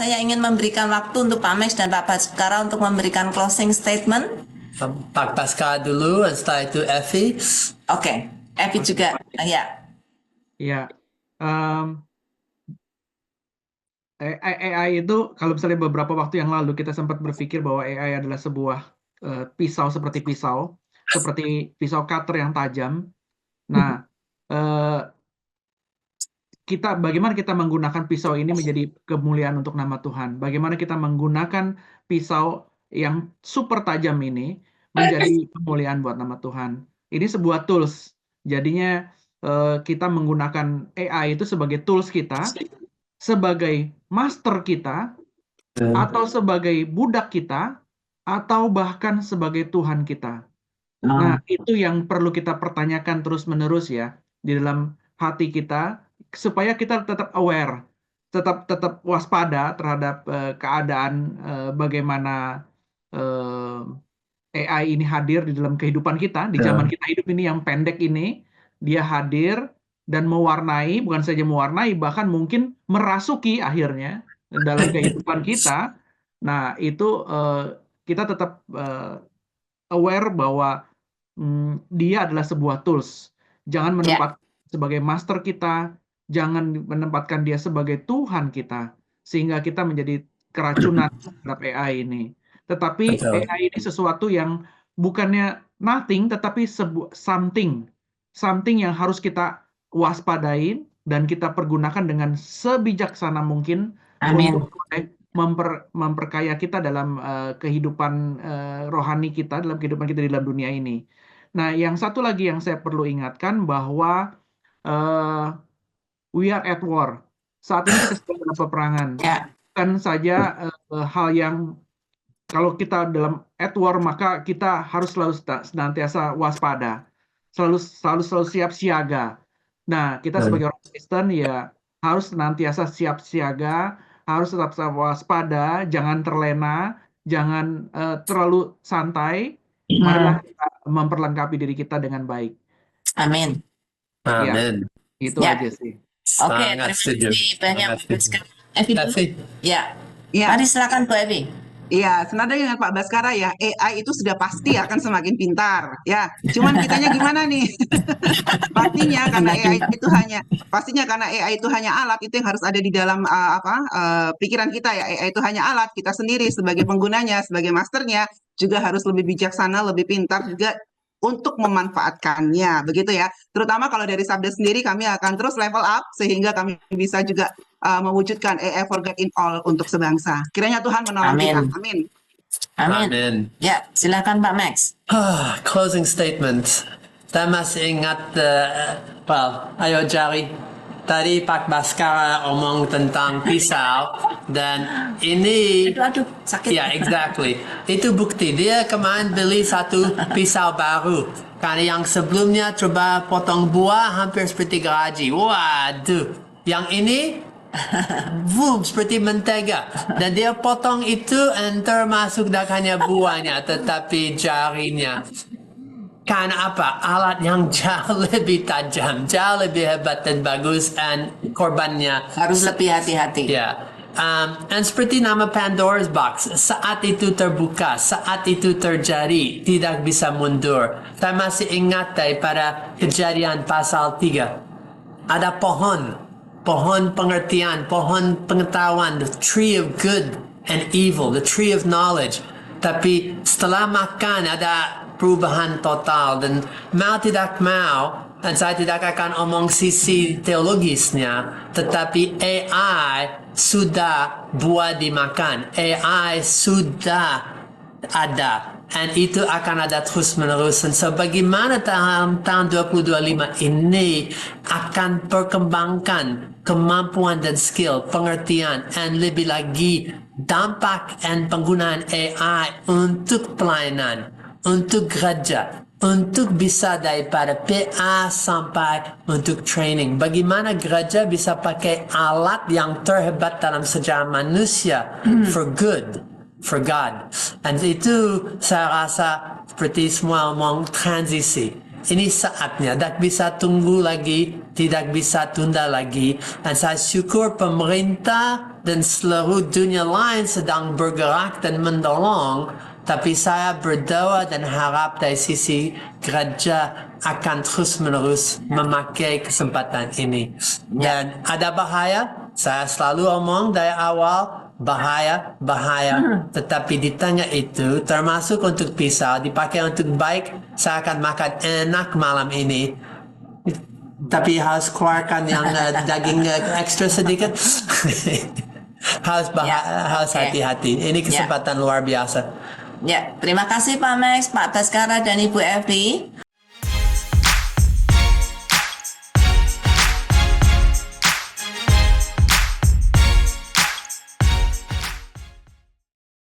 saya ingin memberikan waktu untuk Pak Max dan Pak Baskara untuk memberikan closing statement. Pak Baskara dulu, dan setelah itu Effie. Oke, Effie juga. Ya. Ya, AI itu kalau misalnya beberapa waktu yang lalu kita sempat berpikir bahwa AI adalah sebuah pisau seperti pisau cutter yang tajam. Nah, bagaimana kita menggunakan pisau ini menjadi kemuliaan untuk nama Tuhan? Bagaimana kita menggunakan pisau yang super tajam ini menjadi kemuliaan buat nama Tuhan? Ini sebuah tools. Jadinya kita menggunakan AI itu sebagai tools kita, sebagai master kita, atau sebagai budak kita, atau bahkan sebagai Tuhan kita. Nah, itu yang perlu kita pertanyakan terus-menerus ya di dalam hati kita, supaya kita tetap aware, tetap waspada terhadap keadaan bagaimana AI ini hadir di dalam kehidupan kita, di zaman kita hidup ini yang pendek ini, dia hadir dan mewarnai, bukan saja mewarnai, bahkan mungkin merasuki akhirnya dalam kehidupan kita. Nah, itu kita tetap aware bahwa dia adalah sebuah tools. Jangan menempatkan sebagai master kita, jangan menempatkan dia sebagai Tuhan kita, sehingga kita menjadi keracunan terhadap AI ini. Tetapi AI ini sesuatu yang bukannya nothing, tetapi something yang harus kita waspadain dan kita pergunakan dengan sebijaksana mungkin untuk memperkaya kita dalam kehidupan rohani kita, dalam kehidupan kita di dalam dunia ini. Nah, yang satu lagi yang saya perlu ingatkan bahwa we are at war. Saat ini kita sedang dalam peperangan. Bukan saja hal yang kalau kita dalam at war, maka kita harus selalu senantiasa waspada, selalu siap siaga. Nah, kita sebagai orang Kristen ya harus senantiasa siap siaga, harus tetap waspada, jangan terlena, jangan terlalu santai. Marilah kita memperlengkapi diri kita dengan baik. Amin. Amin. Itu aja sih. Oke, terima kasih banyak Pak Baskara. Effie. Ya. Mari silakan Bu Effie. Iya, senada dengan Pak Baskara ya, AI itu sudah pasti akan semakin pintar, ya. Cuman kitanya gimana nih? Pastinya karena AI itu hanya alat, itu yang harus ada di dalam pikiran kita ya. AI itu hanya alat, kita sendiri sebagai penggunanya, sebagai masternya juga harus lebih bijaksana, lebih pintar juga untuk memanfaatkannya, begitu ya. Terutama kalau dari Sabda sendiri kami akan terus level up sehingga kami bisa juga mewujudkan AI for God in all untuk sebangsa. Kiranya Tuhan menolong kita. Amin. Amin. Ya, silakan Pak Max. Closing statement. Saya masih ingat, ayo Jari. Tadi Pak Baskara omong tentang pisau dan ini aduh sakit. Ya, exactly. Itu bukti dia kemarin beli satu pisau baru karena yang sebelumnya coba potong buah hampir seperti gaji. Waduh, yang ini boom seperti mentega dan dia potong itu dan termasuk hanya buahnya tetapi jarinya. Karena apa? Alat yang jauh lebih tajam, jauh lebih hebat dan bagus, dan korbannya harus lebih hati-hati. Ya, dan seperti nama Pandora's Box, saat itu terbuka, saat itu terjadi, tidak bisa mundur. Saya masih ingat daripada Kejadian pasal 3. Ada pohon pengertian, pohon pengetahuan, the tree of good and evil, the tree of knowledge. Tapi setelah makan ada perubahan total dan mau tidak mau, dan saya tidak akan omong sisi teologisnya, tetapi AI sudah buat dimakan, AI sudah ada, dan itu akan ada terus menerus. Dan sebagaimana tahun 2025 ini akan perkembangkan kemampuan dan skill, pengertian, dan lebih lagi dampak dan penggunaan AI untuk pelayanan, untuk gereja, untuk bisa daripada PA sampai untuk training. Bagaimana gereja bisa pakai alat yang terhebat dalam sejarah manusia for good, for God. Dan itu saya rasa seperti semua omong transisi. ini saatnya, tak bisa tunggu lagi, tidak bisa tunda lagi. Dan saya syukur pemerintah dan seluruh dunia lain sedang bergerak dan mendorong. Tapi saya berdoa dan harap dari sisi gereja akan terus-menerus memakai kesempatan ini. Dan ada bahaya, saya selalu omong dari awal, bahaya. Tetapi di tengah itu, termasuk untuk pisau, dipakai untuk baik, saya akan makan enak malam ini. Tapi harus keluarkan yang daging ekstra sedikit. harus hati-hati. Ini kesempatan luar biasa. Ya, terima kasih Pak Max, Pak Baskara, dan Ibu Evi.